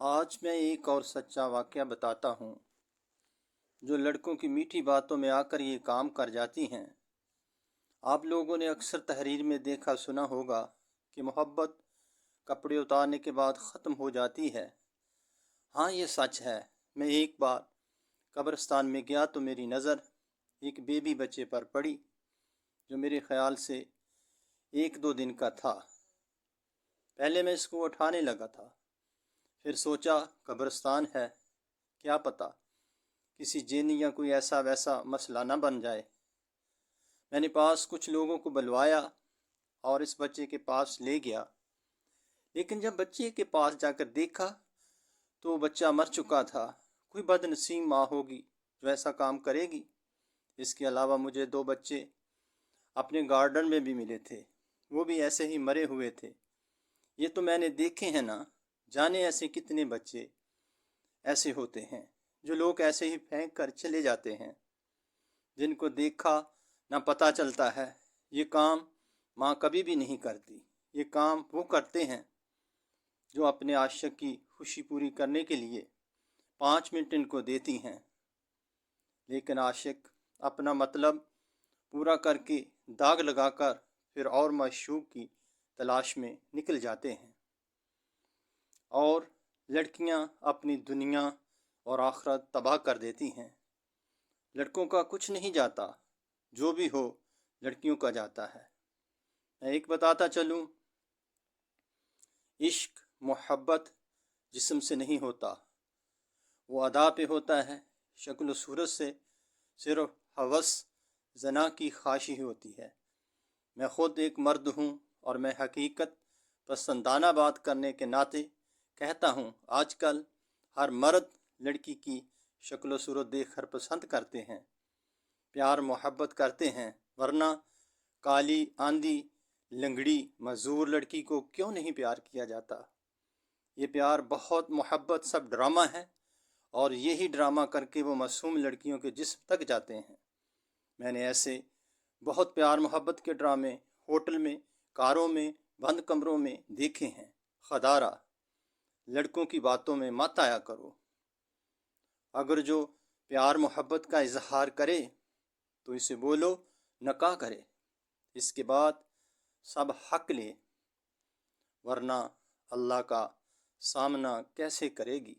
آج میں ایک اور سچا واقعہ بتاتا ہوں جو لڑکوں کی میٹھی باتوں میں آ کر یہ کام کر جاتی ہیں۔ آپ لوگوں نے اکثر تحریر میں دیکھا سنا ہوگا کہ محبت کپڑے اتارنے کے بعد ختم ہو جاتی ہے۔ ہاں، یہ سچ ہے۔ میں ایک بار قبرستان میں گیا تو میری نظر ایک بیبی بچے پر پڑی جو میرے خیال سے 1-2 دن کا تھا۔ پہلے میں اس کو اٹھانے لگا تھا، پھر سوچا قبرستان ہے، کیا پتہ کسی جینی یا کوئی ایسا ویسا مسئلہ نہ بن جائے۔ میں نے پاس کچھ لوگوں کو بلوایا اور اس بچے کے پاس لے گیا، لیکن جب بچے کے پاس جا کر دیکھا تو وہ بچہ مر چکا تھا۔ کوئی بد نصیب ماں ہوگی جو ایسا کام کرے گی۔ اس کے علاوہ مجھے 2 بچے اپنے گارڈن میں بھی ملے تھے، وہ بھی ایسے ہی مرے ہوئے تھے۔ یہ تو میں نے دیکھے ہیں نا، جانے ایسے کتنے بچے ایسے ہوتے ہیں جو لوگ ایسے ہی پھینک کر چلے جاتے ہیں، جن کو دیکھا نہ پتہ چلتا ہے۔ یہ کام ماں کبھی بھی نہیں کرتی۔ یہ کام وہ کرتے ہیں جو اپنے عاشق کی خوشی پوری کرنے کے لیے 5 منٹ ان کو دیتی ہیں، لیکن عاشق اپنا مطلب پورا کر کے داغ لگا کر پھر اور معشوق کی تلاش میں نکل جاتے ہیں، اور لڑکیاں اپنی دنیا اور آخرت تباہ کر دیتی ہیں۔ لڑکوں کا کچھ نہیں جاتا، جو بھی ہو لڑکیوں کا جاتا ہے۔ میں ایک بتاتا چلوں، عشق محبت جسم سے نہیں ہوتا، وہ ادا پہ ہوتا ہے۔ شکل و صورت سے صرف ہوس زنا کی خواہش ہی ہوتی ہے۔ میں خود ایک مرد ہوں اور میں حقیقت پسندانہ بات کرنے کے ناطے کہتا ہوں، آج کل ہر مرد لڑکی کی شکل و صورت دیکھ کر پسند کرتے ہیں، پیار محبت کرتے ہیں، ورنہ کالی آندھی لنگڑی معذور لڑکی کو کیوں نہیں پیار کیا جاتا؟ یہ پیار بہت محبت سب ڈرامہ ہے، اور یہی ڈرامہ کر کے وہ معصوم لڑکیوں کے جسم تک جاتے ہیں۔ میں نے ایسے بہت پیار محبت کے ڈرامے ہوٹل میں، کاروں میں، بند کمروں میں دیکھے ہیں۔ خدارہ لڑکوں کی باتوں میں مت آیا کرو۔ اگر جو پیار محبت کا اظہار کرے تو اسے بولو نکاح کرے، اس کے بعد سب حق لے، ورنہ اللہ کا سامنا کیسے کرے گی؟